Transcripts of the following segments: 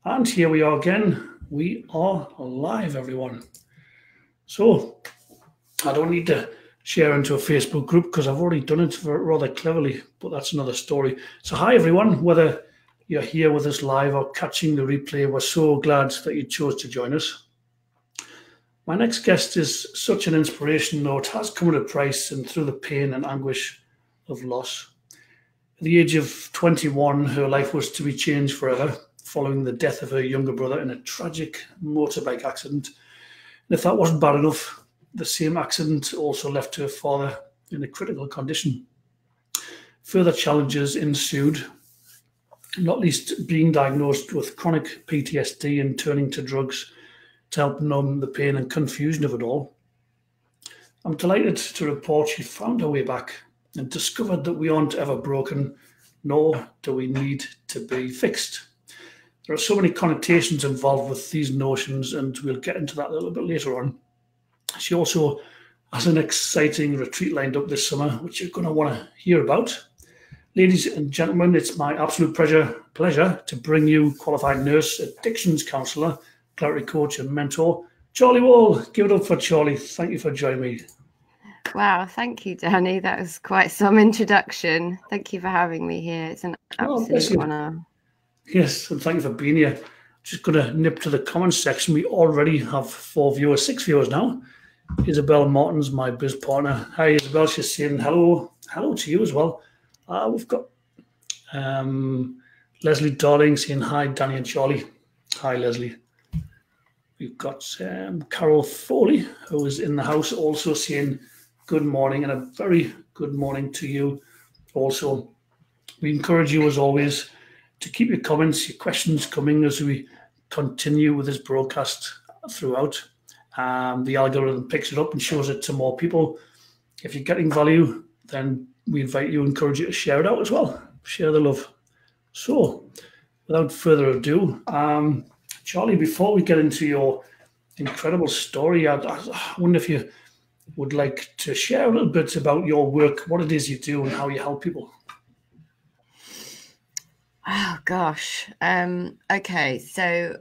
And here we are again. We are live, everyone. So I don't need to share into a Facebook group because I've already done it rather cleverly, but that's another story. So, hi, everyone. Whether you're here with us live or catching the replay, we're so glad that you chose to join us. My next guest is such an inspiration, though it has come at a price and through the pain and anguish of loss. At the age of 21, her life was to be changed forever following the death of her younger brother in a tragic motorbike accident. And if that wasn't bad enough, the same accident also left her father in a critical condition. Further challenges ensued, not least being diagnosed with chronic PTSD and turning to drugs to help numb the pain and confusion of it all. I'm delighted to report she found her way back and discovered that we aren't ever broken, nor do we need to be fixed. There are so many connotations involved with these notions, and we'll get into that a little bit later on. She also has an exciting retreat lined up this summer, which you're going to want to hear about. Ladies and gentlemen, it's my absolute pleasure to bring you qualified nurse, addictions counsellor, clarity coach, and mentor, Charli Wall. Give it up for Charli. Thank you for joining me. Wow, thank you, Danny. That was quite some introduction. Thank you for having me here. It's an absolute honour. Yes, and thank you for being here. Just going to nip to the comments section. We already have 6 viewers now. Isabel Martin's my biz partner. Hi, Isabel. She's saying hello to you as well. We've got Leslie Darling saying hi, Danny and Charli. Hi, Leslie. We've got Carol Foley, who is in the house, also saying good morning, and a very good morning to you also. We encourage you, as always, to keep your comments, your questions coming as we continue with this broadcast throughout. The algorithm picks it up and shows it to more people. If you're getting value, then we encourage you to share it out as well. Share the love. So, without further ado, Charli, before we get into your incredible story, I wonder if you would like to share a little bit about your work, what it is you do, and how you help people. Oh gosh. Okay, so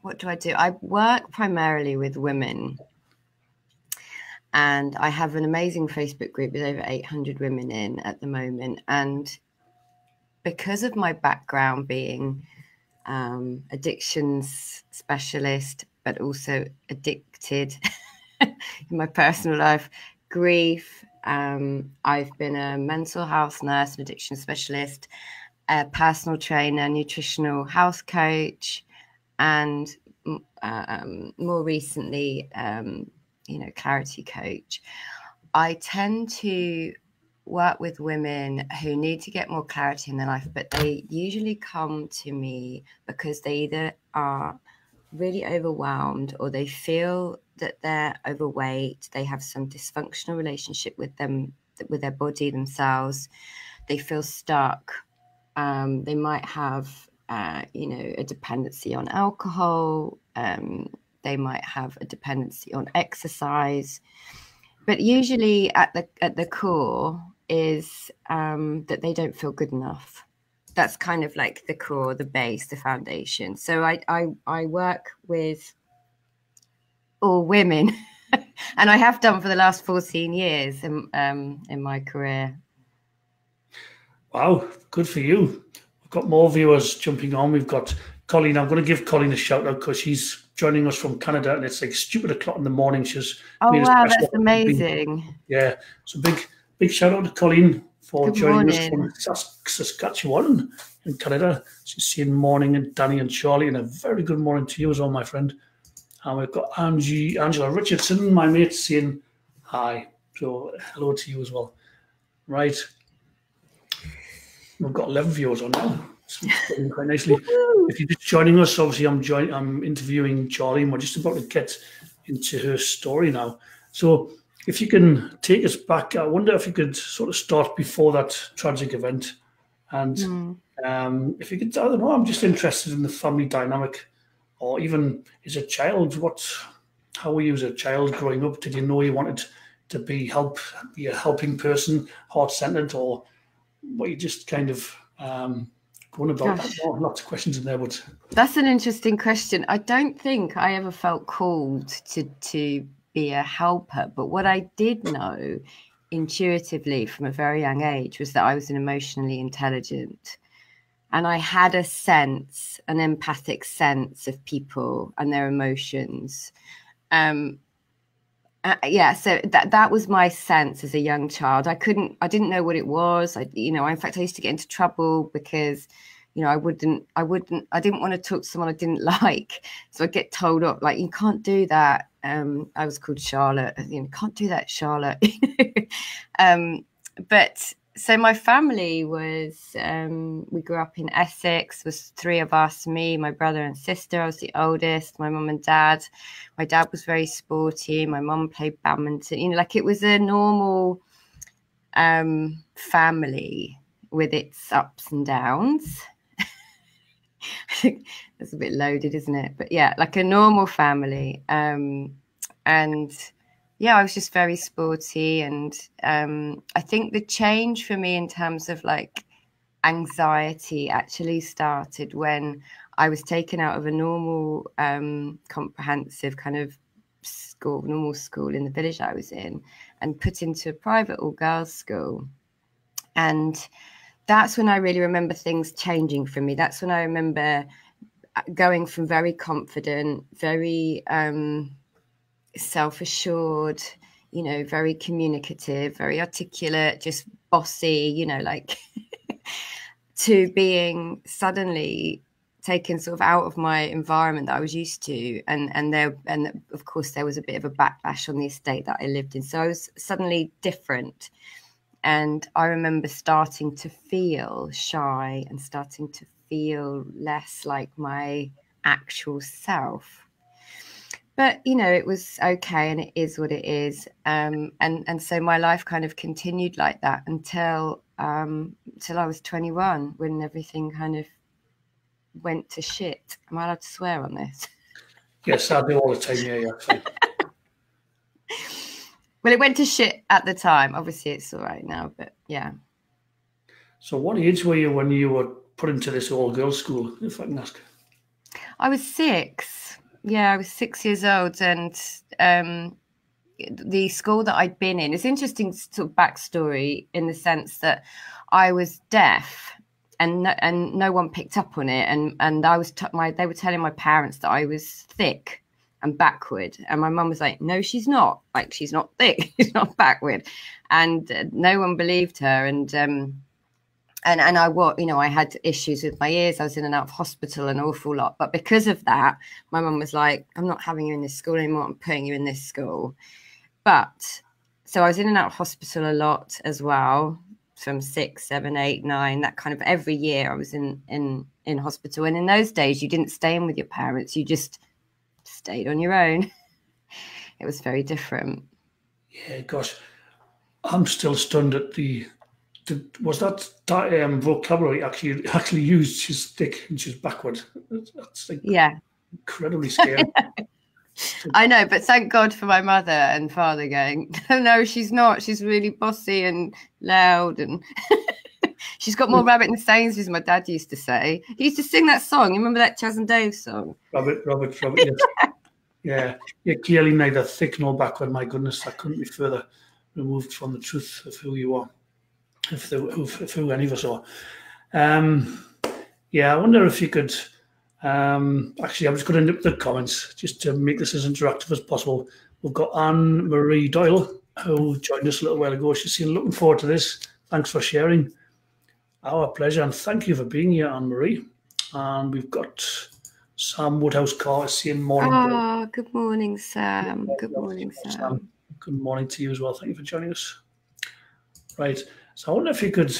what do I do? I work primarily with women, and I have an amazing Facebook group with over 800 women in at the moment. And because of my background being addictions specialist, but also addicted in my personal life, grief, I've been a mental health nurse, an addiction specialist, a personal trainer, nutritional health coach, and more recently, clarity coach. I tend to work with women who need to get more clarity in their life, but they usually come to me because they either are really overwhelmed or they feel that they're overweight, they have some dysfunctional relationship with their body themselves, they feel stuck. They might have, a dependency on alcohol. They might have a dependency on exercise. But usually at the core is that they don't feel good enough. That's kind of like the core, the base, the foundation. So I work with all women, and I have done for the last 14 years in my career. Wow, good for you. We've got more viewers jumping on. We've got Colleen. I'm going to give Colleen a shout out because she's joining us from Canada, and it's like stupid o'clock in the morning. She's wow, that's amazing. Yeah, so big shout out to Colleen for joining us from Saskatchewan in Canada. She's saying morning, and Danny and Charli, and a very good morning to you as well, my friend. And we've got Angela Richardson, my mate, saying hi. So hello to you as well. Right. We've got 11 viewers on now. It's quite nicely. If you're just joining us, obviously I'm interviewing Charli, and we're just about to get into her story now. So if you can take us back, I wonder if you could sort of start before that tragic event. And if you could, I don't know, I'm just interested in the family dynamic, or even as a child, how were you as a child growing up? Did you know you wanted to be a helping person, heart-centered, or were you just kind of going about that. Oh, lots of questions in there, but that's an interesting question. I don't think I ever felt called to be a helper, but what I did know intuitively from a very young age was that I was an emotionally intelligent, and I had a sense, an empathic sense of people and their emotions. Yeah, so that was my sense as a young child. I didn't know what it was. In fact, I used to get into trouble because, I didn't want to talk to someone I didn't like. So I'd get told off, like, you can't do that. I was called Charlotte. Can't do that, Charlotte. But so my family was, we grew up in Essex, was 3 of us, me, my brother and sister. I was the oldest, my mum and dad. My dad was very sporty. My mum played badminton. It was a normal family with its ups and downs. I think that's a bit loaded, isn't it? But yeah, like a normal family. And yeah, I was just very sporty. And I think the change for me in terms of like anxiety actually started when I was taken out of a normal comprehensive kind of school, normal school in the village I was in, and put into a private all-girls school. And that's when I really remember things changing for me. That's when I remember going from very confident, very self-assured, very communicative, very articulate, just bossy, to being suddenly taken sort of out of my environment that I was used to. And of course there was a bit of a backlash on the estate that I lived in. So I was suddenly different. And I remember starting to feel shy and starting to feel less like my actual self. But, it was okay, and it is what it is. And so my life kind of continued like that until I was 21, when everything kind of went to shit. Am I allowed to swear on this? Yes, I do all the time. Yeah. Well, it went to shit at the time. Obviously, it's all right now, but yeah. So what age were you when you were put into this all-girls school, if I can ask? I was 6. Yeah, I was 6 years old. And the school that I'd been in, it's interesting sort of backstory in the sense that I was deaf and no one picked up on it. And I was they were telling my parents that I was thick and backward, and my mum was like, no, she's not, like, she's not thick, she's not backward. And no one believed her. And I had issues with my ears. I was in and out of hospital an awful lot, but because of that, my mum was like, I'm not having you in this school anymore, I'm putting you in this school. But so I was in and out of hospital a lot as well, from 6, 7, 8, 9, that kind of every year I was in hospital. And in those days you didn't stay in with your parents, you just stayed on your own. It was very different. Yeah, gosh, I'm still stunned at was that vocabulary actually used? She's thick and she's backward. That's like, yeah, incredibly scary. I know, but thank God for my mother and father going, no, she's not. She's really bossy and loud, and she's got more rabbit than Sainsbury's, my dad used to say. He used to sing that song. You remember that Chas and Dave song? Rabbit, yes. Yeah, clearly neither thick nor backward. My goodness, that couldn't be further removed from the truth of who you are, if who any of us are. Yeah, I wonder if you could... actually, I'm just going to nip the comments just to make this as interactive as possible. We've got Anne-Marie Doyle, who joined us a little while ago. She's saying, looking forward to this. Thanks for sharing. Our pleasure, and thank you for being here, Anne-Marie. And we've got Sam Woodhouse-Carr saying morning. Oh, good morning, Sam. Good morning, Sam. Good morning to you as well. Thank you for joining us. Right. So I wonder if you could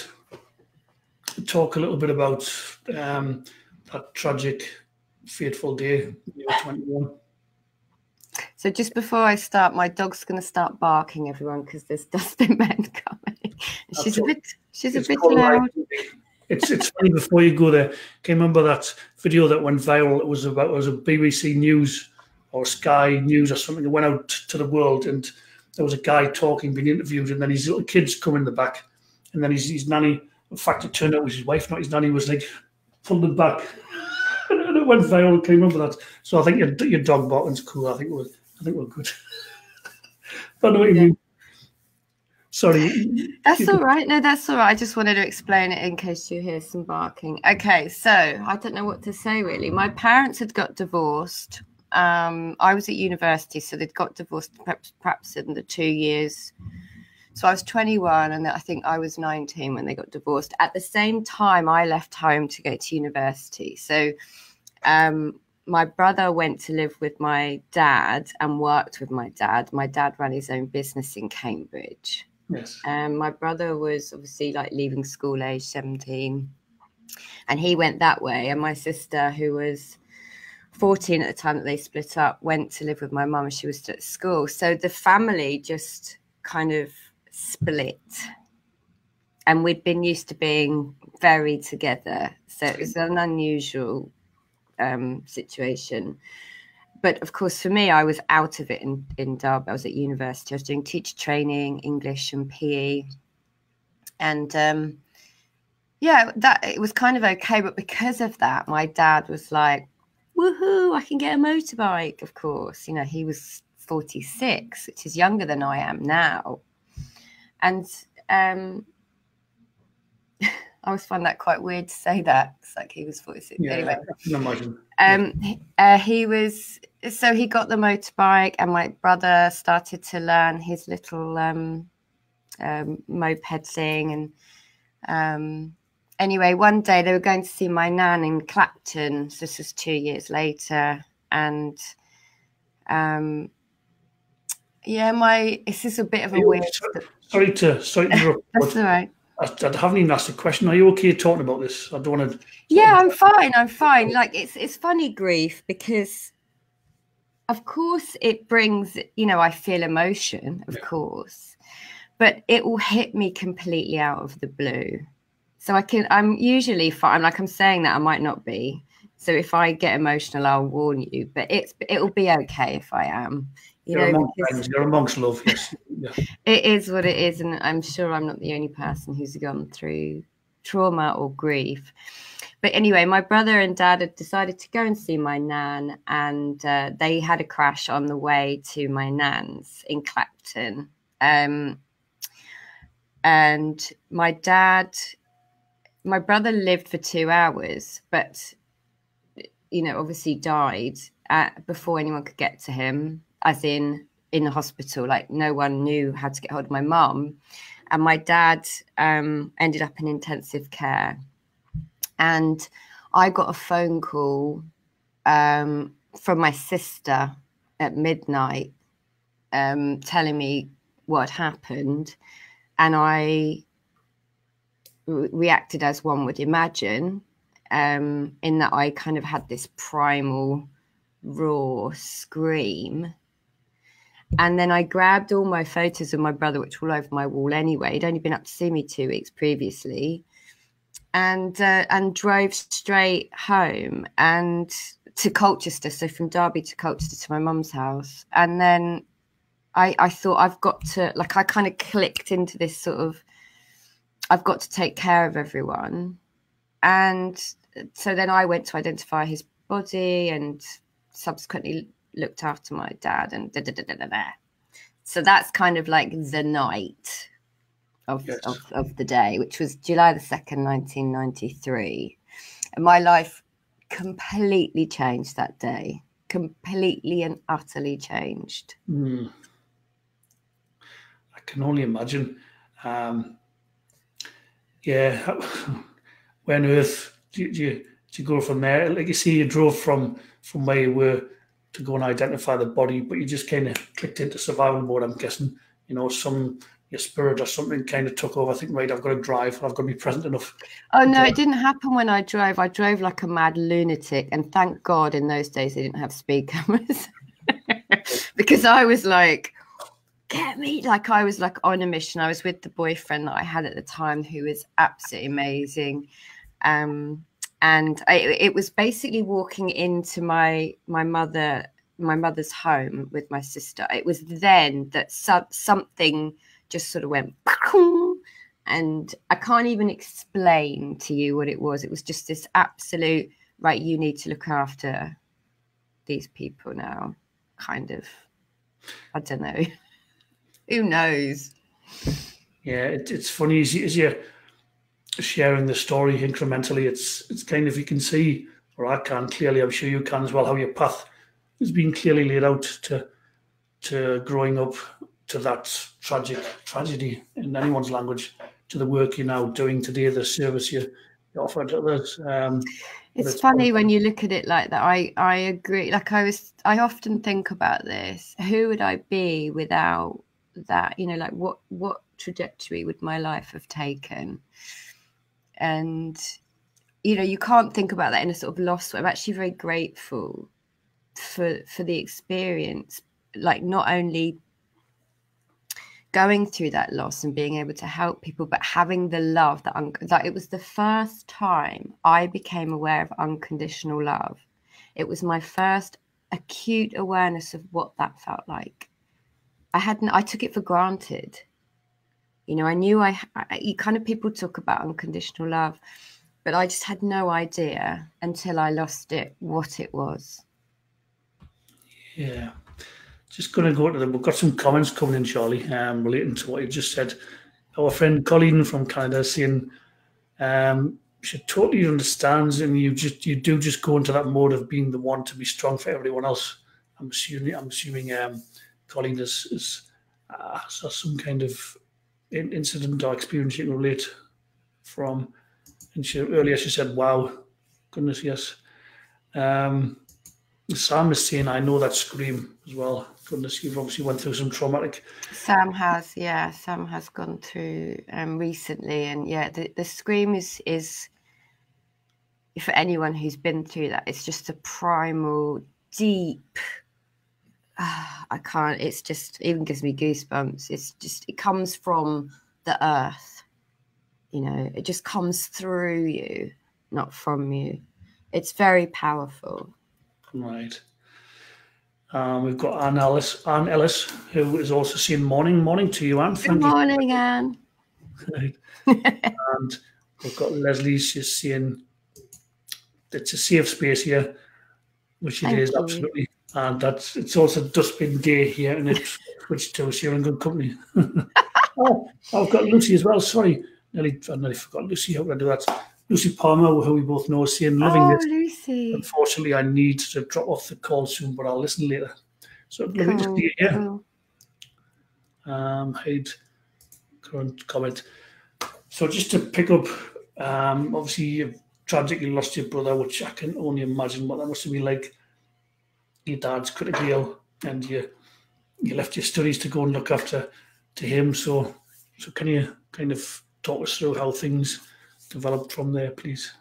talk a little bit about that tragic, fateful day, you were 21. So just before I start, my dog's going to start barking, everyone, because there's dusty men coming. She's a bit loud. It's funny, before you go there, can you remember that video that went viral? It was a BBC News or Sky News or something that went out to the world, and there was a guy talking, being interviewed, and then his little kids come in the back, and then his nanny, in fact, it turned out it was his wife, not his nanny, was like folded back. And it went viral, came up with that. So I think your dog barking's cool. I think we're good. I know what you mean. Sorry. That's all right. No, that's all right. I just wanted to explain it in case you hear some barking. Okay, so I don't know what to say really. My parents had got divorced. I was at university, so they'd got divorced perhaps in the 2 years. So I was 21 and I think I was 19 when they got divorced. At the same time, I left home to go to university. So my brother went to live with my dad and worked with my dad. My dad ran his own business in Cambridge. Yes. My brother was obviously like leaving school age 17 and he went that way. And my sister, who was 14 at the time that they split up, went to live with my mum as she was still at school. So the family just kind of split. And we'd been used to being very together. So it was an unusual situation. But of course, for me, I was out of it in Derby. I was at university. I was doing teacher training, English and PE. And that it was kind of okay. But because of that, my dad was like, woohoo, I can get a motorbike, of course. You know, he was 46, which is younger than I am now. And I always find that quite weird to say that. It's like he was 46. Yeah, anyway, I can imagine. He got the motorbike and my brother started to learn his little moped thing. And anyway, one day they were going to see my nan in Clapton. So this was 2 years later. And this is a bit of a weird... Sorry to interrupt. That's all right. I haven't even asked a question. Are you okay talking about this? I don't want to... Yeah, I'm fine. Like, it's funny, grief, because, of course, it brings, I feel emotion, of course, but it will hit me completely out of the blue. So I'm usually fine. Like I'm saying that I might not be. So if I get emotional, I'll warn you, but it'll be okay if I am. You're amongst love, yes. Yeah. It is what it is, and I'm sure I'm not the only person who's gone through trauma or grief. But anyway, my brother and dad had decided to go and see my nan, and they had a crash on the way to my nan's in Clapton. And my brother lived for 2 hours, but, obviously died before anyone could get to him. As in the hospital, like no one knew how to get hold of my mum. And my dad ended up in intensive care. And I got a phone call from my sister at midnight telling me what happened. And I reacted as one would imagine, in that I kind of had this primal, raw scream. And then I grabbed all my photos of my brother, which were all over my wall anyway. He'd only been up to see me 2 weeks previously, and drove straight home and to Colchester. So from Derby to Colchester to my mum's house. And then I thought I've got to, I kind of clicked into this sort of, I've got to take care of everyone. And so then I went to identify his body and subsequently looked after my dad and So that's kind of like the night of the day, which was July the 2nd, 1993. And my life completely changed that day. Completely and utterly changed. I can only imagine. Where on earth do you go from there? Like you see, you drove from where you were to go and identify the body, but you just kind of clicked into survival mode, I'm guessing. Your spirit or something kind of took over. I think, right, I've got to drive. I've got to be present enough. Oh, no, it didn't happen when I drove. I drove like a mad lunatic. And thank God in those days they didn't have speed cameras. Because I was like, get me. Like I was like on a mission. I was with the boyfriend that I had at the time who was absolutely amazing. And it was basically walking into my mother's home with my sister. It was then that something just sort of went, And I can't even explain to you what it was. It was just this absolute, right, you need to look after these people now, kind of. I don't know. Who knows? Yeah, it's funny as you're sharing the story incrementally. It's kind of, you can see, or I can clearly, I'm sure you can as well, how your path has been clearly laid out to growing up to that tragedy in anyone's language, to the work you're now doing today, the service you offer to others. It's funny when you look at it like that. I agree. Like I often think about this. Who would I be without that? You know, like what trajectory would my life have taken? And you know, you can't think about that in a sort of lost way. I'm actually very grateful for the experience, like not only going through that loss and being able to help people, but having the love that it was the first time I became aware of unconditional love. It was my first acute awareness of what that felt like. I took it for granted. You know, I knew kind of, people talk about unconditional love, but I just had no idea until I lost it, what it was. Yeah. Just going to go to them. We've got some comments coming in, Charlie, relating to what you just said. Our friend Colleen from Canada is saying she totally understands, and you do just go into that mode of being the one to be strong for everyone else. I'm assuming Colleen has some kind of incident or experience you can relate from. And earlier she said, "Wow, goodness, yes." Sam is saying, "I know that scream as well." Goodness, you've obviously went through some traumatic. Sam has gone through recently, and yeah, the scream is for anyone who's been through that. It's just a primal, deep. I can't. It's just, even gives me goosebumps. It comes from the earth. You know, it just comes through you, not from you. It's very powerful. Right. We've got Anne Ellis, who is also saying morning to you, Anne. Good morning, Anne. Right. And we've got Leslie, she's saying it's a safe space here, which it is, absolutely. And it's also dustbin day here in Ipswich too, so you're in good company. Oh, I've got Lucy as well. Sorry, I nearly forgot Lucy. How could I do that? Lucy Palmer, who we both know, is saying, loving this. Lucy. Unfortunately, I need to drop off the call soon, but I'll listen later. So lovely to see you here. Hate current comment. So just to pick up, obviously you've tragically lost your brother, which I can only imagine what that must have been like. Your dad's critically ill, and you left your studies to go and look after to him. So can you kind of talk us through how things developed from there, please?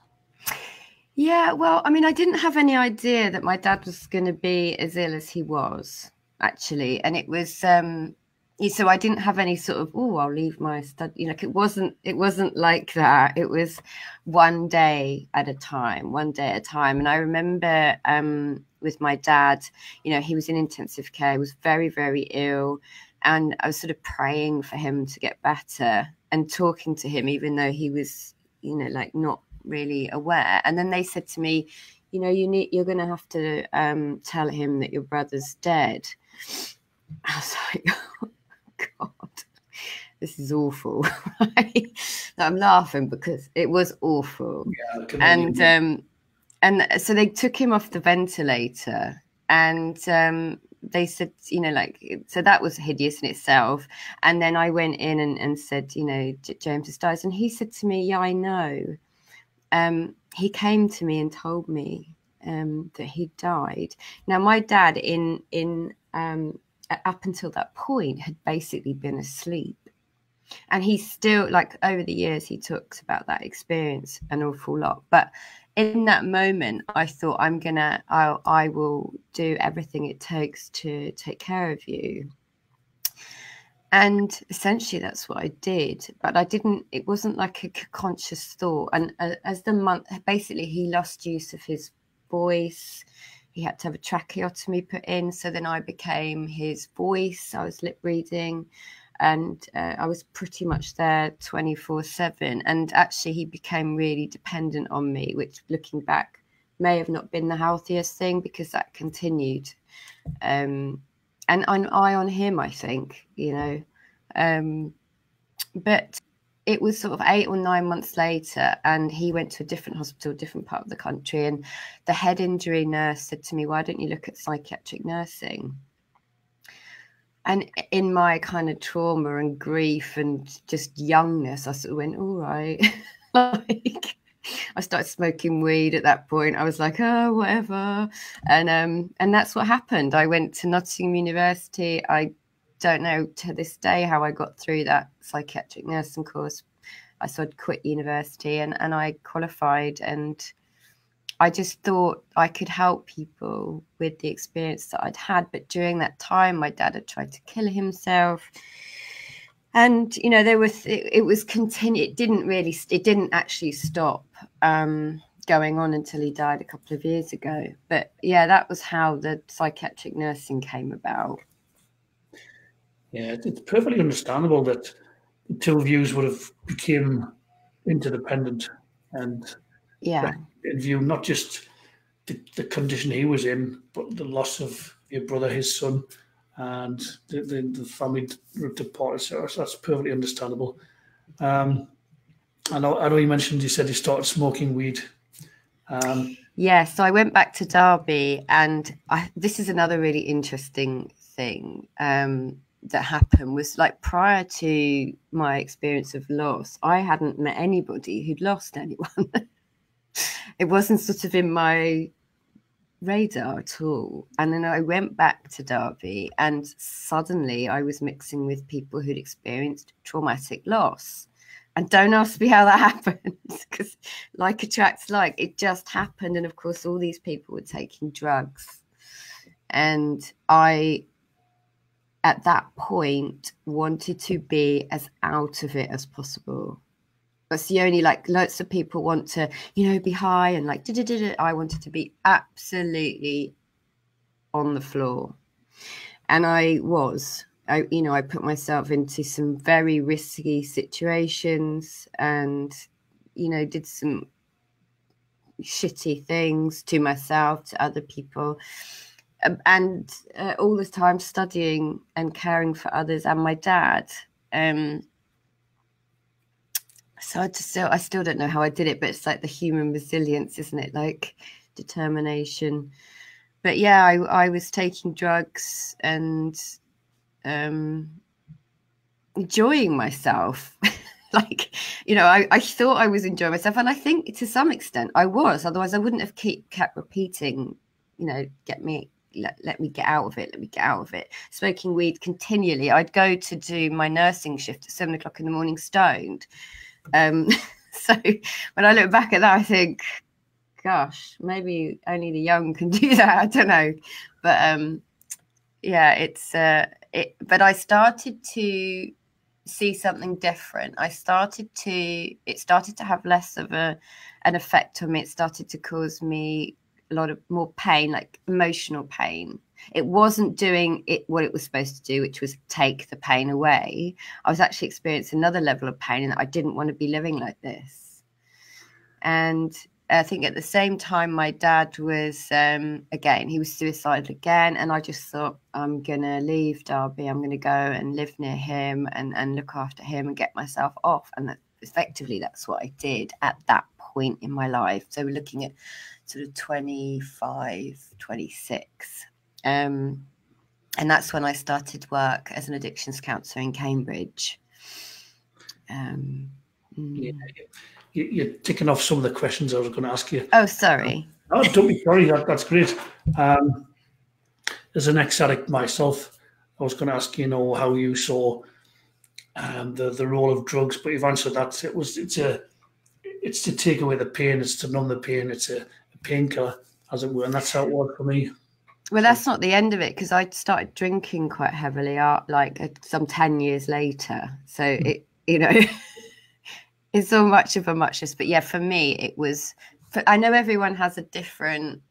Yeah, well, I mean, I didn't have any idea that my dad was going to be as ill as he was, actually. And it was, so I didn't have any sort of, I'll leave my study. You know, it wasn't like that. It was one day at a time. And I remember with my dad, you know, he was in intensive care. He was very, very ill. And I was sort of praying for him to get better and talking to him, even though he was, you know, like not really aware. And then they said to me, you know, you're going to have to tell him that your brother's dead. I was like, oh, God, this is awful. Right? I'm laughing because it was awful. Yeah, and so they took him off the ventilator, and they said, you know, like, so that was hideous in itself. And then I went in and said, you know, James has died. And he said to me, yeah, I know. He came to me and told me that he died. Now, my dad up until that point had basically been asleep. And he still, like, over the years, he talks about that experience an awful lot. But in that moment, I thought, I will do everything it takes to take care of you. And essentially that's what I did, but it wasn't like a conscious thought. And as the month, basically he lost use of his voice. He had to have a tracheotomy put in. So then I became his voice. I was lip reading. And I was pretty much there 24/7. And actually, he became really dependent on me, which, looking back, may have not been the healthiest thing, because that continued. And an eye on him, I think, you know. But it was sort of 8 or 9 months later, and he went to a different hospital, different part of the country. And the head injury nurse said to me, "Why don't you look at psychiatric nursing?" And in my kind of trauma and grief and just youngness, I sort of went, all right. Like, I started smoking weed at that point. I was like, oh, whatever. And that's what happened. I went to Nottingham University. I don't know to this day how I got through that psychiatric nursing course. I sort of quit university and I qualified, and I just thought I could help people with the experience that I'd had. But during that time, my dad had tried to kill himself. And, you know, it was continued. It didn't actually stop going on until he died a couple of years ago. But yeah, that was how the psychiatric nursing came about. Yeah, it's perfectly understandable that the two of you would have become interdependent and in view not just the condition he was in, but the loss of your brother, his son, and the family departed. So that's perfectly understandable. I know you mentioned, you said you started smoking weed. So I went back to Derby, and this is another really interesting thing that happened. Was like, prior to my experience of loss, I hadn't met anybody who'd lost anyone. It wasn't sort of in my radar at all. And then I went back to Derby, and suddenly I was mixing with people who'd experienced traumatic loss. And don't ask me how that happened, because like attracts like. It just happened. And of course, all these people were taking drugs. And I, at that point, wanted to be as out of it as possible. That's the only, like, lots of people want to, you know, be high and like, I wanted to be absolutely on the floor. And I put myself into some very risky situations and, you know, did some shitty things to myself, to other people. And all the time studying and caring for others and my dad. So I still don't know how I did it, but it's like the human resilience, isn't it? Like determination. But yeah, I was taking drugs and enjoying myself. Like, you know, I thought I was enjoying myself. And I think to some extent I was. Otherwise, I wouldn't have kept repeating, you know, let me get out of it. Let me get out of it. Smoking weed continually. I'd go to do my nursing shift at 7 o'clock in the morning stoned. So when I look back at that, I think, gosh, maybe only the young can do that. I don't know. But yeah, but I started to see something different. It started to have less of an effect on me. It started to cause me a lot of more pain, like emotional pain. It wasn't doing what it was supposed to do, which was take the pain away. I was actually experiencing another level of pain, and I didn't want to be living like this. And I think at the same time, my dad was, he was suicidal again. And I just thought, I'm going to leave Derby. I'm going to go and live near him and look after him and get myself off. And effectively, that's what I did at that point in my life. So we're looking at sort of 25, 26. And that's when I started work as an addictions counsellor in Cambridge. You're ticking off some of the questions I was going to ask you. Oh, sorry. Don't be sorry. That's great. As an ex-addict myself, I was going to ask, you know, how you saw the role of drugs, but you've answered that. It's to take away the pain. It's to numb the pain. It's a painkiller, as it were, and that's how it was for me. Well, that's not the end of it, because I started drinking quite heavily, some 10 years later. So it, you know, it's so much of a muchness. But yeah, for me, it was. I know everyone has a different,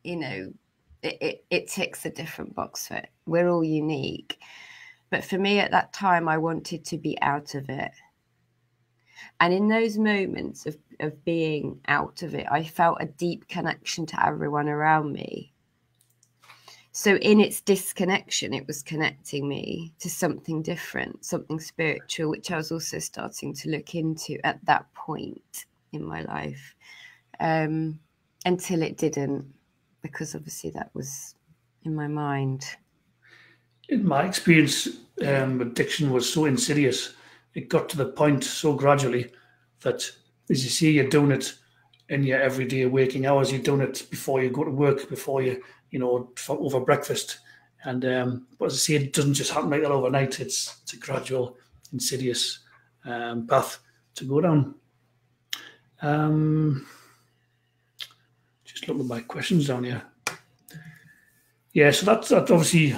you know, it ticks a different box for it. We're all unique. But for me at that time, I wanted to be out of it. And in those moments of being out of it, I felt a deep connection to everyone around me. So in its disconnection, it was connecting me to something different, something spiritual, which I was also starting to look into at that point in my life, until it didn't, because obviously that was in my mind. In my experience, addiction was so insidious. It got to the point so gradually that, as you see, you're doing it in your everyday waking hours. You're doing it before you go to work, before you, over breakfast. And but as I say, it doesn't just happen like that overnight. It's a gradual, insidious path to go down. Just looking at my questions down here. Yeah, so that obviously,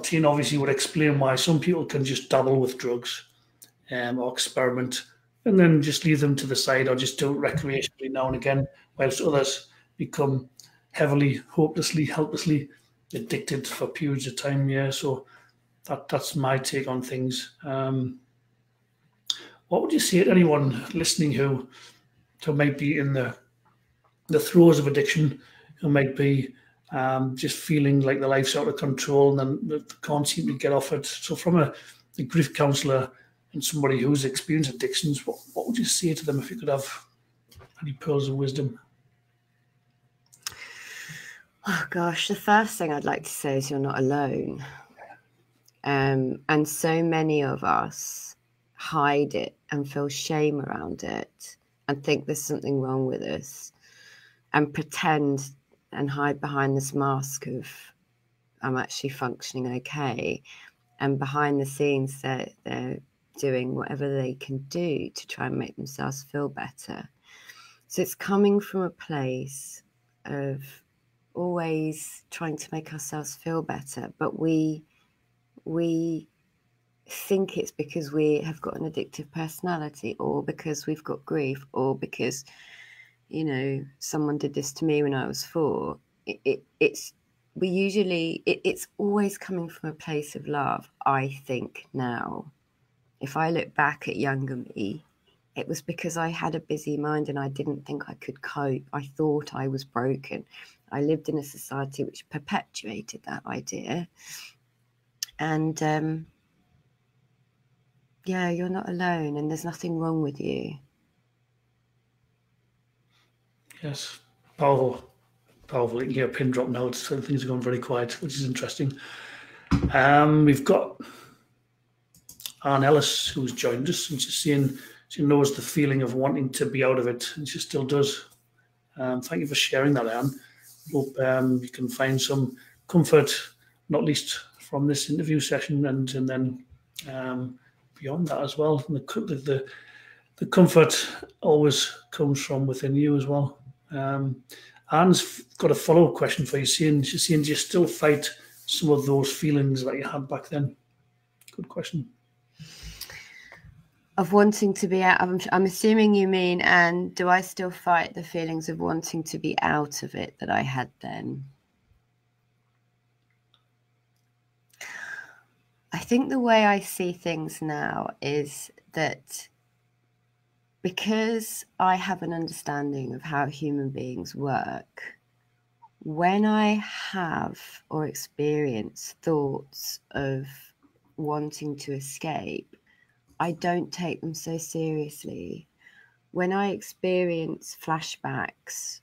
Tina obviously would explain why some people can just dabble with drugs, or experiment, and then just leave them to the side, or just do it recreationally now and again, whilst others become heavily, hopelessly, helplessly addicted for periods of time. Yeah, so that's my take on things. What would you say to anyone listening who might be in the throes of addiction, who might be just feeling like their life's out of control and then they can't seem to get off it? So, from a grief counsellor and somebody who's experienced addictions, what would you say to them if you could have any pearls of wisdom? Oh gosh, the first thing I'd like to say is you're not alone. And so many of us hide it and feel shame around it and think there's something wrong with us and pretend and hide behind this mask of I'm actually functioning okay. And behind the scenes, they're doing whatever they can do to try and make themselves feel better. So it's coming from a place of always trying to make ourselves feel better, but we think it's because we have got an addictive personality, or because we've got grief, or because someone did this to me when I was 4. It's always coming from a place of love. I think now, if I look back at younger me, it was because I had a busy mind and I didn't think I could cope. I thought I was broken. I lived in a society which perpetuated that idea. And yeah, you're not alone and there's nothing wrong with you. Yes, powerful. You can hear a pin drop now. Things are going very quiet, which is interesting. We've got Anne Ellis, who's joined us, and she's saying she knows the feeling of wanting to be out of it, and she still does. Thank you for sharing that, Anne. Hope you can find some comfort, not least from this interview session, and then beyond that as well. And the comfort always comes from within you as well. Anne's got a follow-up question for you. She's saying, do you still fight some of those feelings that you had back then? Good question. Of wanting to be out, I'm assuming you mean, and do I still fight the feelings of wanting to be out of it that I had then? I think the way I see things now is that because I have an understanding of how human beings work, when I have or experience thoughts of wanting to escape, I don't take them so seriously. When I experience flashbacks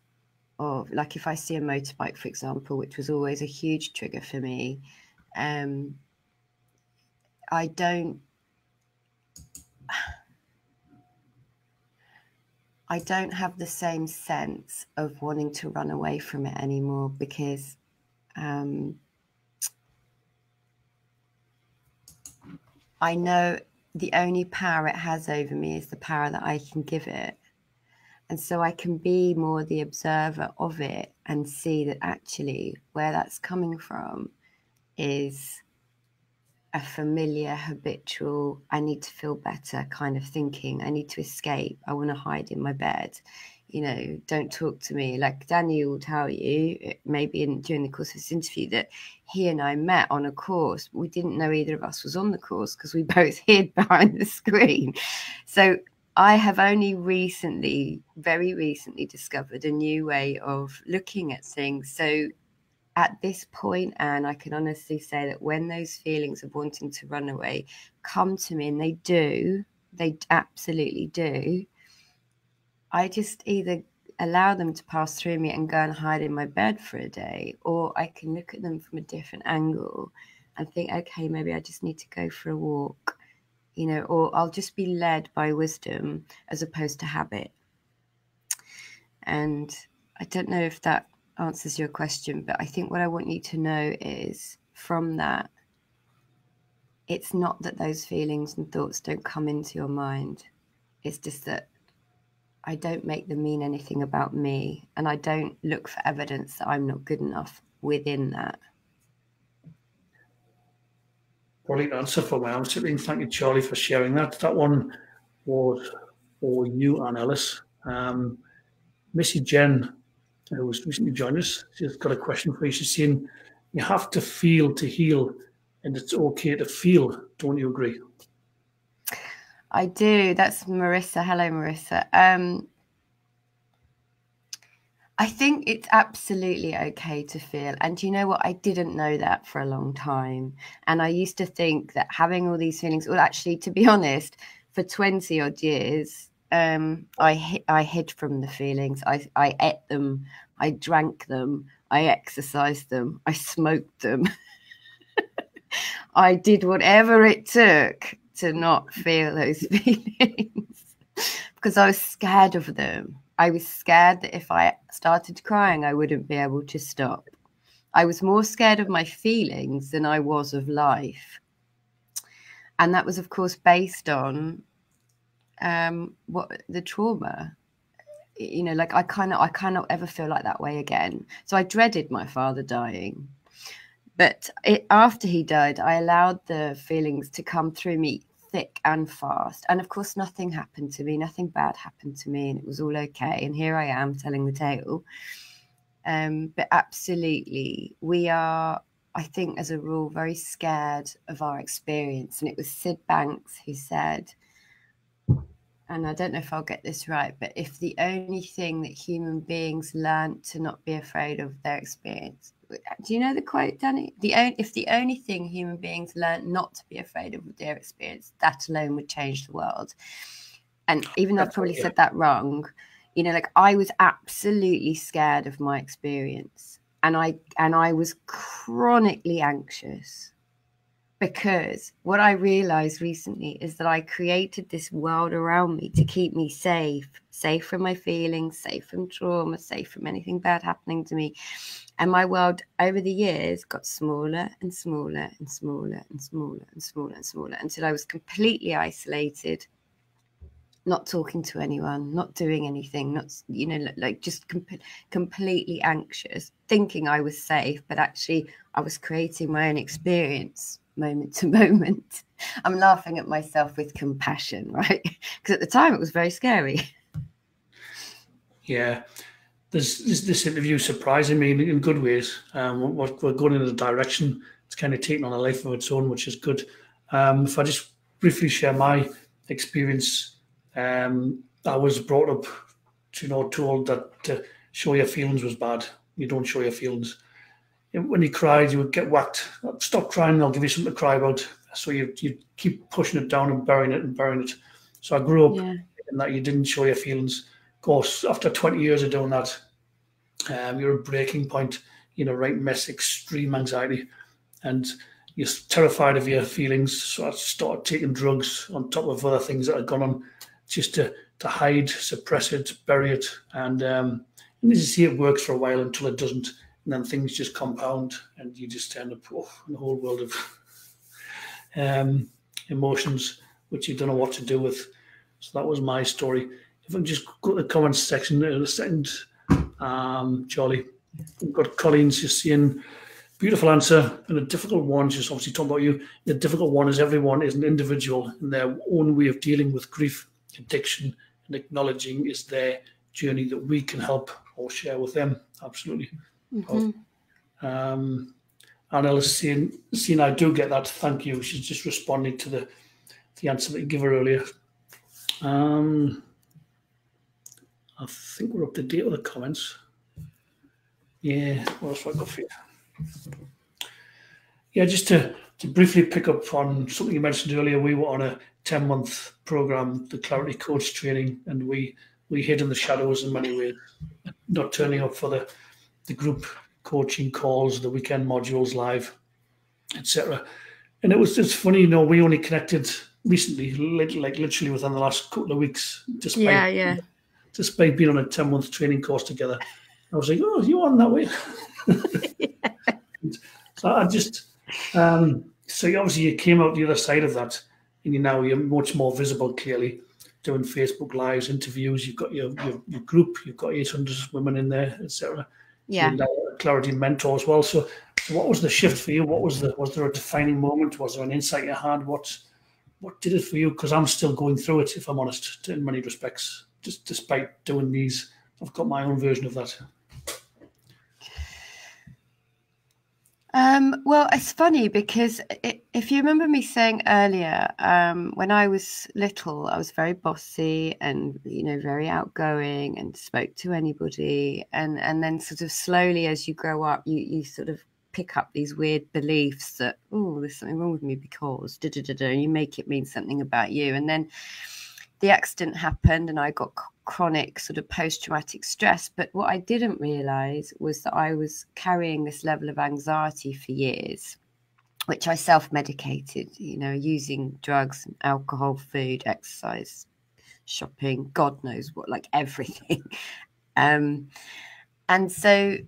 of, like if I see a motorbike, for example, which was always a huge trigger for me, I don't have the same sense of wanting to run away from it anymore, because I know the only power it has over me is the power that I can give it. And so I can be more the observer of it and see that actually where that's coming from is a familiar, habitual, I need to feel better kind of thinking. I need to escape. I want to hide in my bed. you know, don't talk to me. Like Danny will tell you, maybe during the course of this interview, that he and I met on a course. We didn't know either of us was on the course because we both hid behind the screen. So I have only recently, very recently, discovered a new way of looking at things. So at this point, Anne, I can honestly say that when those feelings of wanting to run away come to me, and they absolutely do, I just either allow them to pass through me and go and hide in my bed for a day, or I can look at them from a different angle and think, okay, maybe I just need to go for a walk, you know, or I'll just be led by wisdom as opposed to habit. And I don't know if that answers your question, but I think what I want you to know is from that, it's not that those feelings and thoughts don't come into your mind. It's just that I don't make them mean anything about me, and I don't look for evidence that I'm not good enough within that. Brilliant answer for my answer. Thank you, Charlie, for sharing that. That one was for you, Anne Ellis. Missy Jen, who was recently joined us, she's got a question for you. She's saying, you have to feel to heal, and it's okay to feel. Don't you agree? I do. That's Marissa. Hello, Marissa. I think it's absolutely okay to feel. And you know what? I didn't know that for a long time. And I used to think that having all these feelings, well, actually, to be honest, for 20 odd years, I hid from the feelings. I ate them. I drank them. I exercised them. I smoked them. I did whatever it took to not feel those feelings because I was scared of them. I was scared that if I started crying, I wouldn't be able to stop. I was more scared of my feelings than I was of life. And that was, of course, based on what the trauma. You know, like I cannot ever feel like that way again. So I dreaded my father dying. But after he died, I allowed the feelings to come through me thick and fast. And of course, nothing happened to me. Nothing bad happened to me. And it was all okay. And here I am telling the tale. But absolutely, we are, I think, as a rule, very scared of our experience. And it was Sid Banks who said, and I don't know if I'll get this right, but if the only thing that human beings learn to not be afraid of their experience, do you know the quote, Danny? If the only thing human beings learn not to be afraid of their experience, that alone would change the world. And even though I've probably said that wrong, you know, like I was absolutely scared of my experience, and I was chronically anxious. Because what I realized recently is that I created this world around me to keep me safe from my feelings, safe from trauma, safe from anything bad happening to me. And my world over the years got smaller and smaller and smaller and smaller and smaller and smaller until I was completely isolated, not talking to anyone, not doing anything, not, you know, like just completely anxious, thinking I was safe, but actually I was creating my own experience moment to moment. I'm laughing at myself with compassion, right? Because at the time it was very scary. Yeah. This interview surprising me in good ways. We're going in a direction. It's kind of taking on a life of its own, which is good. If I just briefly share my experience, I was brought up to told that to show your feelings was bad. You don't show your feelings. When you cried, you would get whacked. Stop crying, I'll give you something to cry about. So you keep pushing it down and burying it. So I grew up in that you didn't show your feelings. Of course, after 20 years of doing that, you're a breaking point, right mess, extreme anxiety. And you're terrified of your feelings. So I started taking drugs on top of other things that had gone on just to hide, suppress it, bury it. And as you see, it works for a while until it doesn't. And then things just compound and you just end up in a whole world of emotions which you don't know what to do with. So that was my story. If I can just go to the comments section in a second, Charlie. We've got Colleen's just saying, beautiful answer, and a difficult one. She's obviously talking about you. The difficult one is everyone is an individual in their own way of dealing with grief, addiction, and acknowledging is there journey that we can help or share with them. Absolutely. Anna's saying I do get that. Thank you. She's just responding to the answer that you gave her earlier. I think we're up to date with the comments. Yeah, what else have I got for you? Yeah, just to briefly pick up on something you mentioned earlier, we were on a 10-month program, the Clarity Coach training, and we hid in the shadows in many ways, not turning up for the group coaching calls, the weekend modules live, etc. And it's funny, we only connected recently, like literally within the last couple of weeks, despite being on a 10-month training course together. I was like, oh, you on that way? So I just, so obviously you came out the other side of that, and you're much more visible, clearly, doing Facebook Lives, interviews. You've got your group, you've got 800 women in there, etc. Yeah. You're now a Clarity mentor as well. So what was the shift for you? Was there a defining moment? Was there an insight you had? What did it for you? Because I'm still going through it, if I'm honest, in many respects. Just despite doing these, I've got my own version of that. Well, it's funny because if you remember me saying earlier, when I was little, I was very bossy and, very outgoing and spoke to anybody. And then sort of slowly as you grow up, you sort of pick up these weird beliefs that, oh, there's something wrong with me because and you make it mean something about you. And then the accident happened and I got chronic sort of post-traumatic stress. But what I didn't realize was that I was carrying this level of anxiety for years, which I self-medicated, using drugs, alcohol, food, exercise, shopping, God knows what, like everything. And so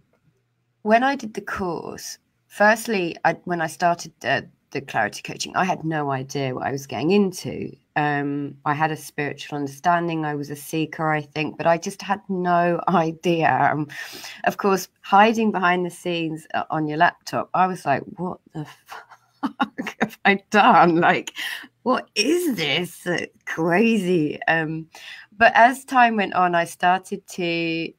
when I did the course, firstly, when I started the clarity coaching, I had no idea what I was getting into. I had a spiritual understanding. I was a seeker, I think, but I just had no idea. Of course, hiding behind the scenes on your laptop, I was like, what the fuck have I done? Like, what is this? Crazy. But as time went on, I started to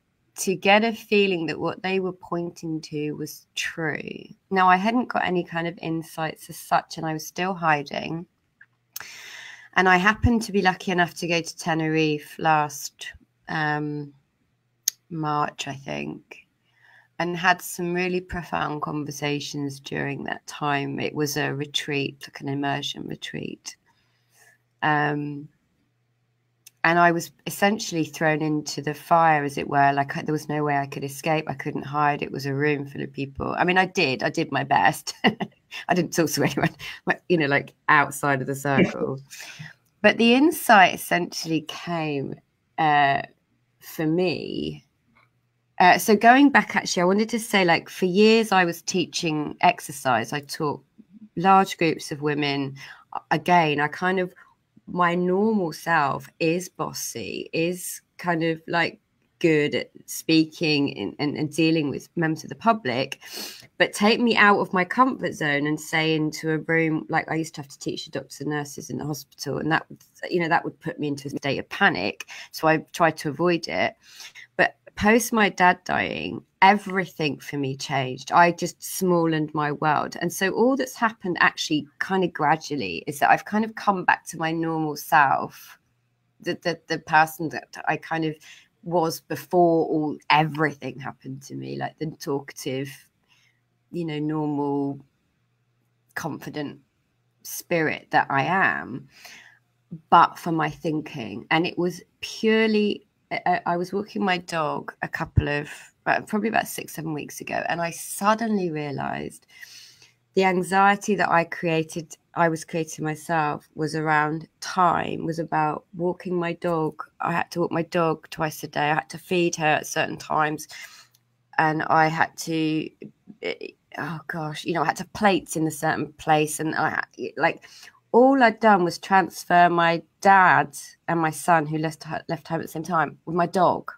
get a feeling that what they were pointing to was true. Now, I hadn't got any kind of insights as such, and I was still hiding. And I happened to be lucky enough to go to Tenerife last March, I think, and had some really profound conversations during that time. It was a retreat, like an immersion retreat. And I was essentially thrown into the fire, as it were. Like there was no way I could escape. I couldn't hide. It was a room full of people. I mean, I did my best. I didn't talk to anyone, like outside of the circle. But the insight essentially came for me. So going back, actually, I wanted to say, like, for years I was teaching exercise. I taught large groups of women. Again, my normal self is bossy, is kind of like good at speaking and dealing with members of the public, but take me out of my comfort zone and say into a room, like I used to have to teach the doctors and nurses in the hospital, and that would put me into a state of panic. So I tried to avoid it. But post my dad dying, everything for me changed. I just smallened my world. And so all that's happened actually kind of gradually is that I've kind of come back to my normal self, the person that I kind of was before everything happened to me, like the talkative, normal, confident spirit that I am, but for my thinking. And it was purely, I was walking my dog probably about 6-7 weeks ago, and I suddenly realized the anxiety that I was creating myself was around time, was about walking my dog. I had to walk my dog twice a day. I had to feed her at certain times. And I had to, I had to plates in a certain place. And all I'd done was transfer my dad and my son, who left home at the same time, with my dog.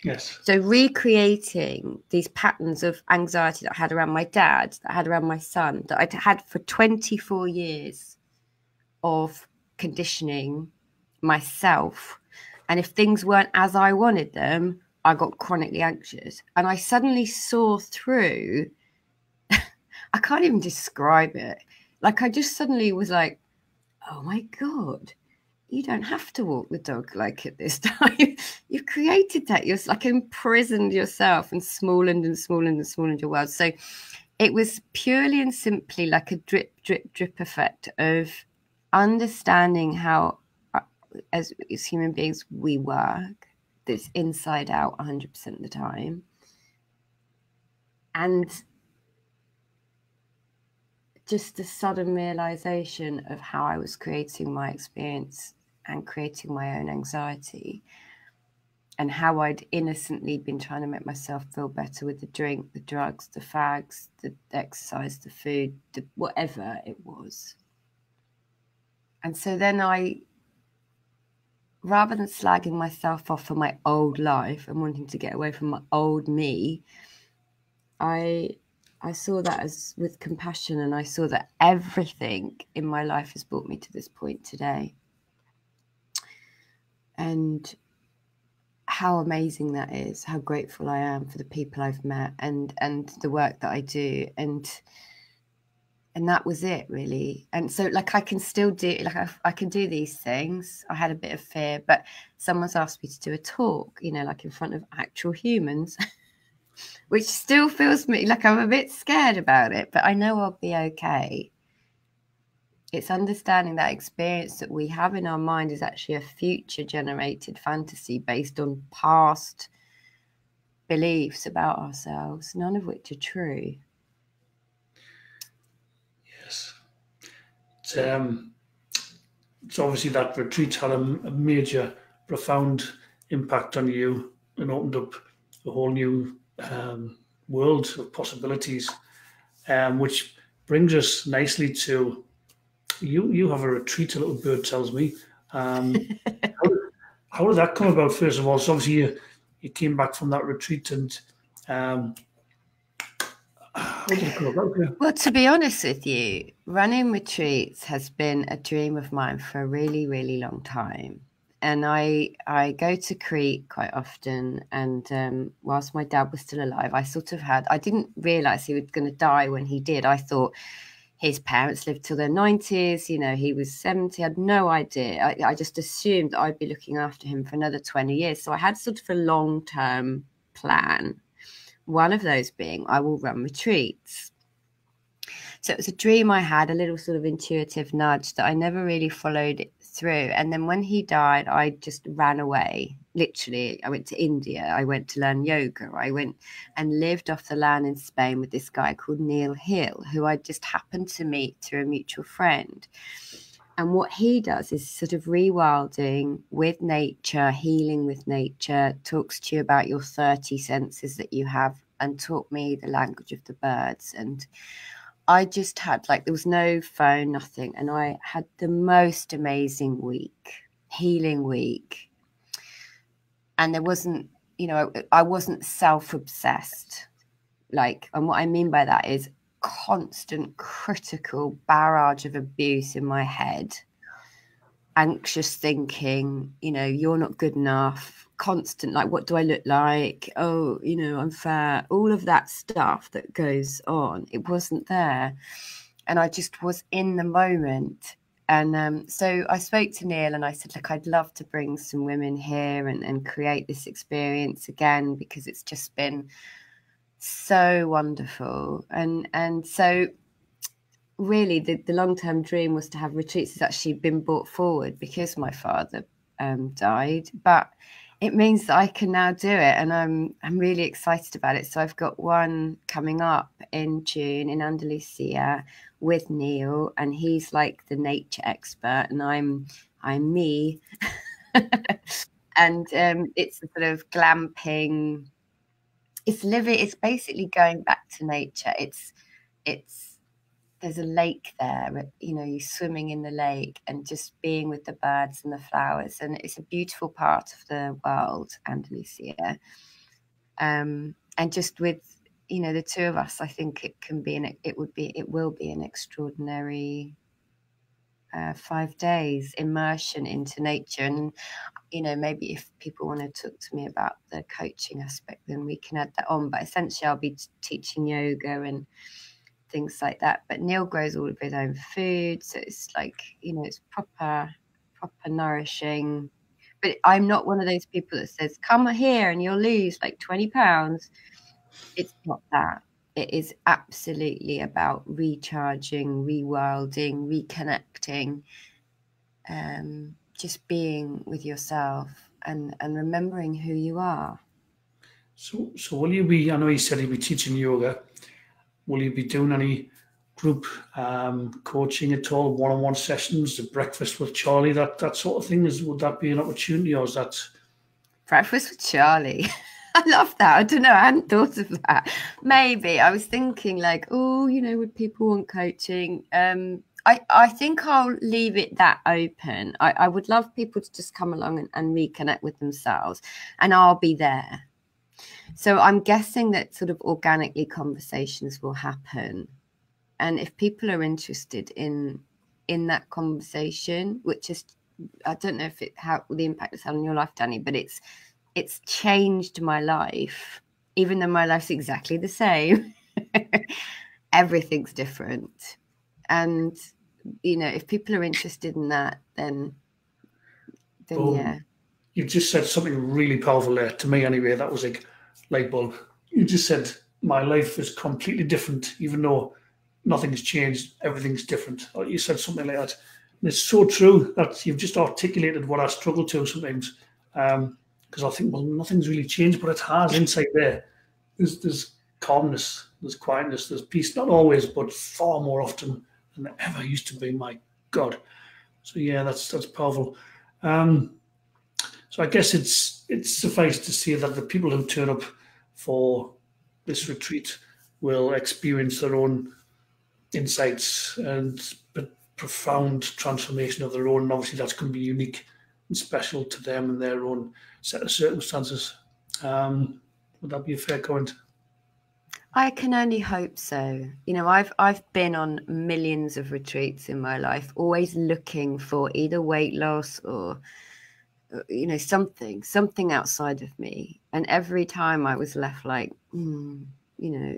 Yes. So recreating these patterns of anxiety that I had around my dad, that I had around my son, that I'd had for 24 years of conditioning myself And if things weren't as I wanted them, I got chronically anxious. And I suddenly saw through, I can't even describe it. Like, I just suddenly was like, oh my God, you don't have to walk the dog like at this time. You've created that. You're like imprisoned yourself and smoothened your world. So it was purely and simply like a drip, drip, drip effect of understanding how, as human beings, we work. This inside out 100% of the time. And just the sudden realization of how I was creating my experience and creating my own anxiety, and how I'd innocently been trying to make myself feel better with the drink, the drugs, the fags, the exercise, the food, the whatever it was. And so then I, rather than slagging myself off for my old life and wanting to get away from my old me, I saw that as with compassion, and I saw that everything in my life has brought me to this point today. And how amazing that is, how grateful I am for the people I've met and the work that I do. And that was it, really. And so, like, I can still do, like, I can do these things. I had a bit of fear, but someone's asked me to do a talk, you know, like in front of actual humans, which still feels me like I'm a bit scared about it, but I know I'll be okay. It's understanding that experience that we have in our mind is actually a future generated fantasy based on past beliefs about ourselves, none of which are true. Yes. It's obviously that retreat had a major, profound impact on you and opened up a whole new world of possibilities, which brings us nicely to you. You have a retreat, a little bird tells me. How did that come about, first of all? So obviously you came back from that retreat, and how did it come about? Yeah. Well, to be honest with you, running retreats has been a dream of mine for a really, really long time. And I go to Crete quite often. And whilst my dad was still alive, I didn't realise he was going to die when he did. I thought his parents lived till their 90s, you know, he was 70. I had no idea. I just assumed that I'd be looking after him for another 20 years. So I had sort of a long-term plan. One of those being I will run retreats. So it was a dream I had, a little sort of intuitive nudge that I never really followed through. And then when he died, I just ran away. Literally, I went to India. I went to learn yoga. I went and lived off the land in Spain with this guy called Neil Hill, who I just happened to meet through a mutual friend. And what he does is sort of rewilding with nature, healing with nature, talks to you about your 30 senses that you have, and taught me the language of the birds. And I just had, like, there was no phone, nothing. And I had the most amazing week, healing week. And there wasn't, you know, I wasn't self-obsessed. Like, and what I mean by that is constant critical barrage of abuse in my head, anxious thinking, you know, you're not good enough, constant, like, what do I look like? Oh, you know, I'm fat, all of that stuff that goes on. It wasn't there. And I just was in the moment. And so I spoke to Neil and I said, look, I'd love to bring some women here and create this experience again, because it's just been so wonderful. And so really the long-term dream was to have retreats. Has actually been brought forward because my father died, but it means that I can now do it, and I'm really excited about it. So I've got one coming up in June in Andalusia with Neil, and he's like the nature expert, and I'm me. And it's a sort of glamping. It's basically going back to nature. It's there's a lake there, you know, you're swimming in the lake and just being with the birds and the flowers. And it's a beautiful part of the world, Andalusia. And just with, you know, the two of us, I think it will be an extraordinary 5 days immersion into nature. And, you know, maybe if people want to talk to me about the coaching aspect, then we can add that on. But essentially, I'll be teaching yoga and things like that. But Neil grows all of his own food, so it's like, you know, it's proper nourishing. But I'm not one of those people that says, come here and you'll lose like 20 pounds. It's not that. It is absolutely about recharging, rewilding, reconnecting, just being with yourself and remembering who you are. So will you be, I know you said you'll be teaching yoga. Will you be doing any group coaching at all, one-on-one sessions, the breakfast with Charli, that sort of thing? Would that be an opportunity, or is that... Breakfast with Charli? I love that. I don't know. I hadn't thought of that. Maybe. I was thinking like, oh, you know, would people want coaching? I think I'll leave it that open. I would love people to just come along and reconnect with themselves, and I'll be there. So I'm guessing that sort of organically conversations will happen. And if people are interested in that conversation, which is, I don't know if how the impact it's had on your life, Danny, but it's changed my life, even though my life's exactly the same. Everything's different. And, you know, if people are interested in that, then yeah. You just said something really powerful there, to me anyway. That was like light bulb. You just said my life is completely different, even though nothing's changed, everything's different. Or you said something like that. And it's so true that you've just articulated what I struggle to sometimes. Because I think, well, nothing's really changed, but it has inside there. There's calmness, there's quietness, there's peace. Not always, but far more often than it ever used to be. My God. So yeah, that's powerful. So I guess it's suffice to say that the people who turn up for this retreat will experience their own insights and profound transformation of their own. And obviously, that's going to be unique and special to them and their own set of circumstances. Would that be a fair comment? I can only hope so. You know, I've been on millions of retreats in my life, always looking for either weight loss or, you know, something outside of me. And every time I was left like, you know,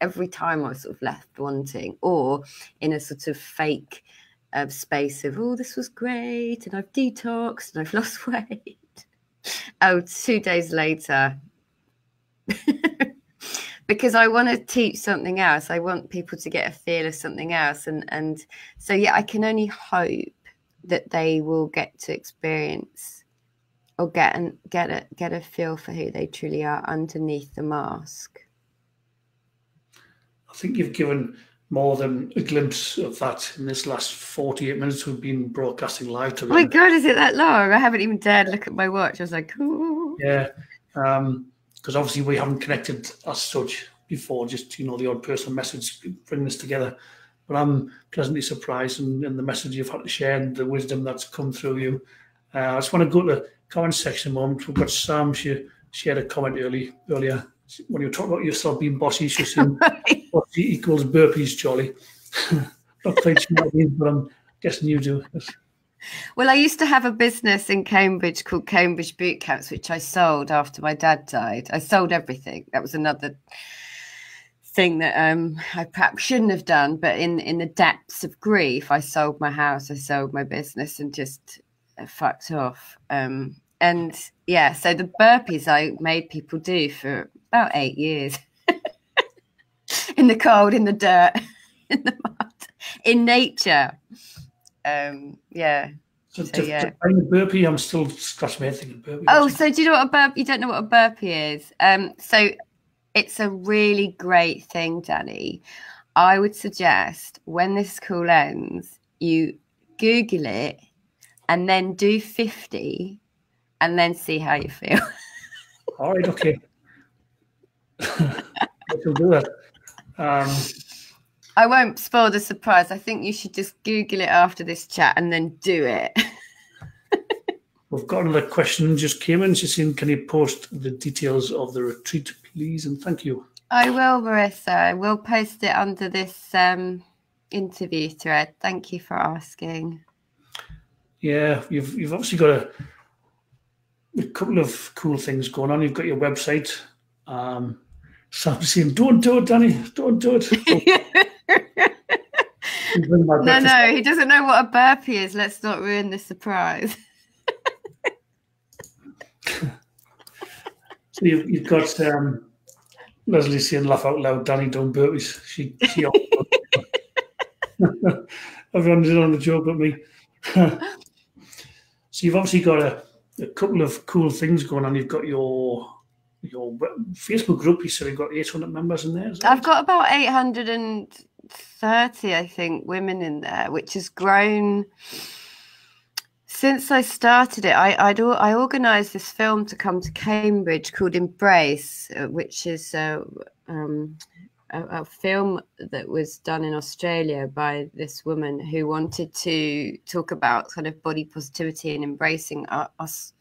every time I was sort of left wanting, or in a sort of fake space of, oh, this was great, and I've detoxed and I've lost weight. Oh, 2 days later. Because I want to teach something else. I want people to get a feel of something else. And so, yeah, I can only hope that they will get to experience or get a feel for who they truly are underneath the mask. I think you've given more than a glimpse of that in this last 48 minutes we've been broadcasting live to them. Oh my God, is it that long? I haven't even dared look at my watch. I was like, ooh. Yeah. Because obviously we haven't connected as such before, just, you know, the odd personal message bringing this together. But I'm pleasantly surprised in the message you've had to share and the wisdom that's come through you. I just want to go to the comment section a moment. We've got Sam. She shared a comment earlier when you were talking about yourself being bossy. She said bossy equals burpees, Charli. Not quite sure what it means, but I'm guessing you do. Well, I used to have a business in Cambridge called Cambridge Boot Camps, which I sold after my dad died. I sold everything. That was another thing that I perhaps shouldn't have done. But in the depths of grief, I sold my house, I sold my business, and just fucked off. And yeah, so the burpees I made people do for about 8 years in the cold, in the dirt, in the mud, in nature. Yeah. So yeah. To burpee, I'm still scratching my head thinking burpee. Oh, so do you know what a burpee? You don't know what a burpee is? So it's a really great thing, Danny. I would suggest when this call ends, you Google it and then do 50 and then see how you feel. All right, okay. I shall do that. I won't spoil the surprise. I think you should just Google it after this chat and then do it. We've got another question just came in. She's saying, can you post the details of the retreat, please? And thank you. I will, Marissa. I will post it under this interview thread. Thank you for asking. Yeah, you've obviously got a couple of cool things going on. You've got your website. Sam's saying, "Don't do it, Danny. Don't do it." No, he doesn't know what a burpee is. Let's not ruin the surprise. So you've got Leslie saying, "Laugh out loud, Danny, don't burpees." She everyone's in on the joke with me. So you've obviously got a couple of cool things going on. You've got your Facebook group. You said you've got 800 members in there. I've got about 830, I think, women in there, which has grown since I started it. I organised this film to come to Cambridge called Embrace, which is a film that was done in Australia by this woman who wanted to talk about kind of body positivity and embracing us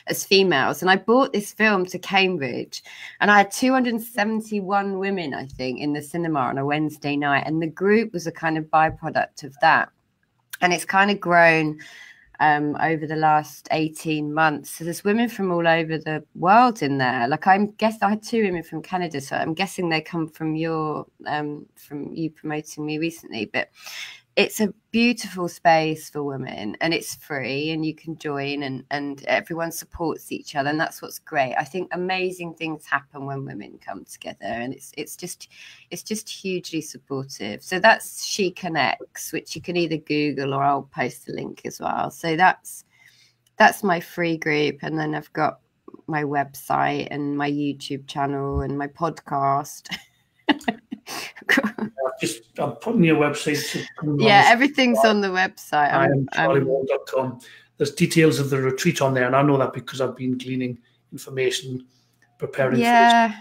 as females. And I brought this film to Cambridge, and I had 271 women, I think, in the cinema on a Wednesday night, and the group was a kind of byproduct of that. And it's kind of grown over the last 18 months. So there's women from all over the world in there. Like I had 2 women from Canada, so I'm guessing they come from you promoting me recently. But it's a beautiful space for women, and it's free, and you can join, and everyone supports each other, and that's what's great. I think amazing things happen when women come together, and it's just hugely supportive. So that's She Connects, which you can either Google or I'll post the link as well. So that's my free group, and then I've got my website and my YouTube channel and my podcast. I'm putting your website. Everything's on the website. I am charliewall.com. There's details of the retreat on there, and I know that because I've been gleaning information, preparing for this.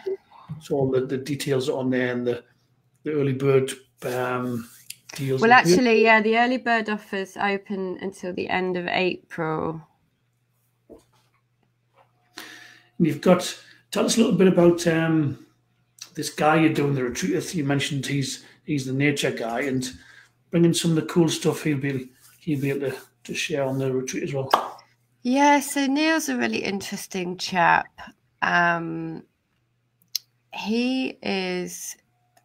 So all the details are on there, and the early bird deals. Well, actually, the early bird offers open until the end of April. And tell us a little bit about this guy you're doing the retreat with. You mentioned he's the nature guy, and bringing some of the cool stuff he'll be able to share on the retreat as well. Yeah, so Neil's a really interesting chap. He is.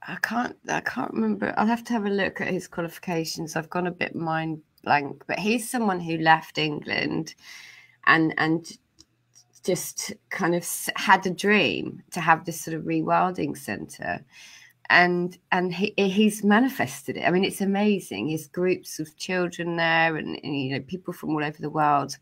I can't remember. I'll have to have a look at his qualifications. I've gone a bit mind blank, but he's someone who left England and just kind of had a dream to have this sort of rewilding centre, and he's manifested it. I mean, it's amazing. His groups of children there, and people from all over the world.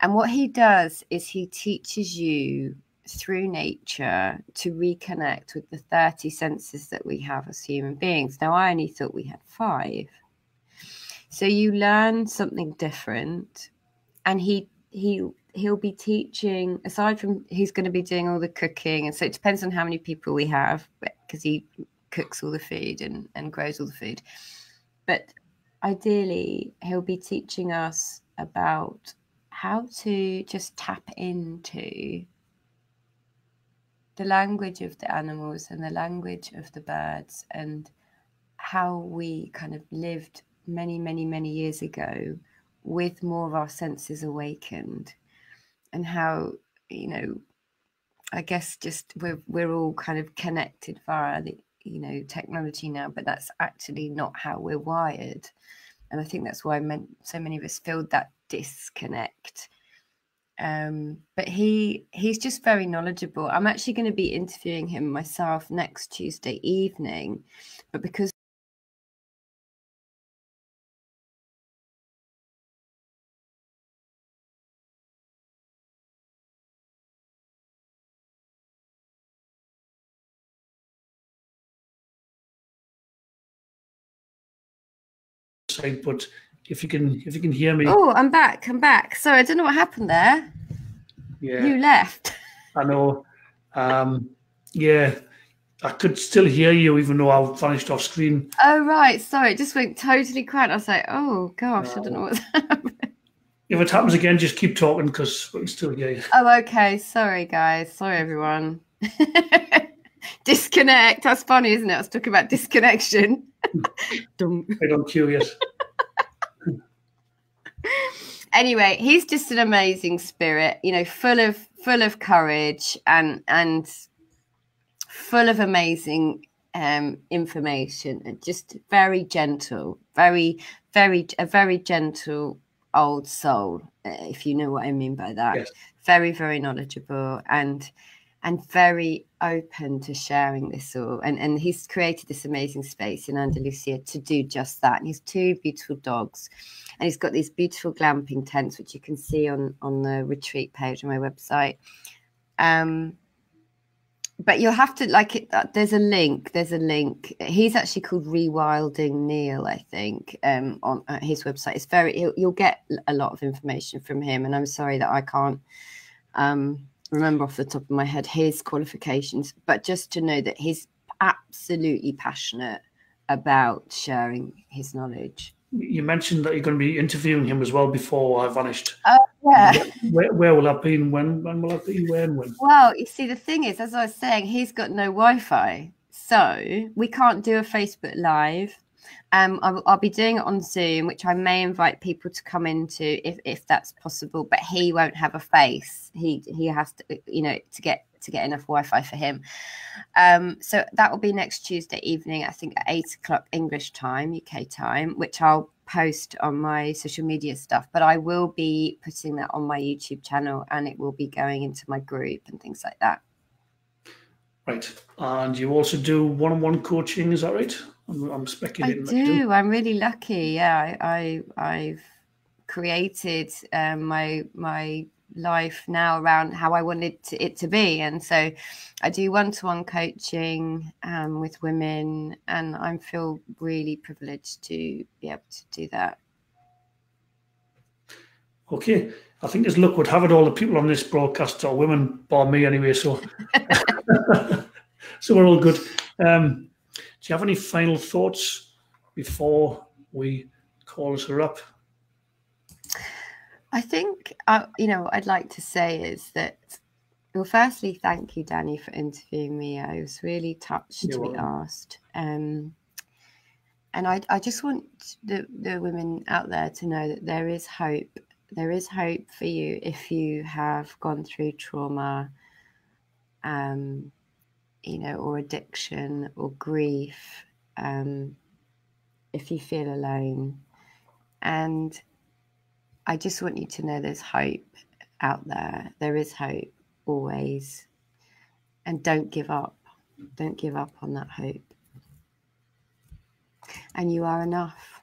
And what he does is he teaches you through nature to reconnect with the 30 senses that we have as human beings. Now, I only thought we had 5. So you learn something different, and he'll be teaching, aside from he's going to be doing all the cooking, and so it depends on how many people we have, because he cooks all the food and grows all the food. But ideally, he'll be teaching us about how to just tap into the language of the animals and the language of the birds, and how we kind of lived many, many, many years ago with more of our senses awakened, and how, I guess just we're all kind of connected via the, technology now, but that's actually not how we're wired. And I think that's why so many of us feel that disconnect. But he's just very knowledgeable. I'm actually going to be interviewing him myself next Tuesday evening, but because but if you can hear me. Oh, I'm back. Sorry, I don't know what happened there. Yeah, you left. I know. Yeah, I could still hear you even though I vanished off screen. Oh right, sorry, it just went totally quiet. I was like, oh gosh, I don't know what's happening. If it happens again, just keep talking because we can still hear you. Oh, okay. Sorry guys, sorry everyone. Disconnect. That's funny, isn't it? I was talking about disconnection. I'm curious. Anyway, he's just an amazing spirit, you know, full of courage and full of amazing information, and just very gentle, a very gentle old soul, if you know what I mean by that. Yes. Very, very knowledgeable and very open to sharing this all. And he's created this amazing space in Andalusia to do just that. And he's 2 beautiful dogs. And he's got these beautiful glamping tents, which you can see on the retreat page on my website. But you'll have to like it. There's a link. He's actually called Rewilding Neil, I think, on his website. It's you'll get a lot of information from him. And I'm sorry that I can't remember off the top of my head his qualifications, but just to know that he's absolutely passionate about sharing his knowledge. You mentioned that you're going to be interviewing him as well before I vanished. Oh, yeah. Where will that be? When will that be? When? Well, you see, the thing is, as I was saying, he's got no Wi-Fi, so we can't do a Facebook Live. I'll be doing it on Zoom, which I may invite people to come into if that's possible. But he won't have a face. He has to, you know, to get enough Wi-Fi for him. So that will be next Tuesday evening, I think at 8:00 English time, UK time, which I'll post on my social media stuff. But I will be putting that on my YouTube channel, and it will be going into my group and things like that. Right. And you also do one-on-one coaching, is that right? I'm speculating. I do. I'm really lucky. Yeah, I've created my life now around how I wanted it to be, and so I do one-to-one coaching with women, and I feel really privileged to be able to do that. Okay, I think as luck would have it, all the people on this broadcast are women, bar me anyway. So, so we're all good. Do you have any final thoughts before we call her up? I think, you know, what I'd like to say is that, well, firstly, thank you, Danny, for interviewing me. I was really touched to be asked. And I just want the women out there to know that there is hope. There is hope for you if you have gone through trauma, you know, or addiction or grief, if you feel alone. And I just want you to know there's hope out there. There is hope always. And don't give up. Don't give up on that hope. And you are enough.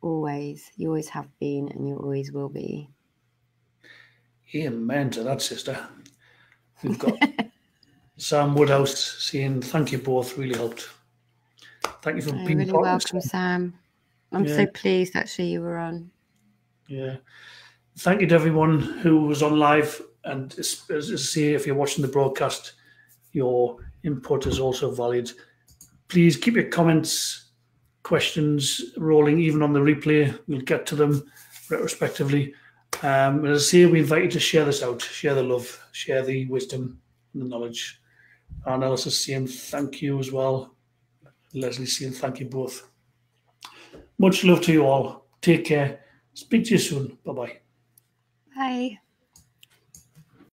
Always. You always have been, and you always will be. Amen to that, sister. We've got Sam Woodhouse saying thank you both, really helped. Thank you for being really welcome, Sam. I'm so pleased actually you were on. Yeah. Thank you to everyone who was on live. And as I say, if you're watching the broadcast, your input is also valued. Please keep your comments, questions rolling, even on the replay. We'll get to them retrospectively. As I say, we invite you to share this out, share the love, share the wisdom and the knowledge. And Alice saying thank you as well. Leslie saying thank you both. Much love to you all. Take care. Speak to you soon. Bye-bye. Bye.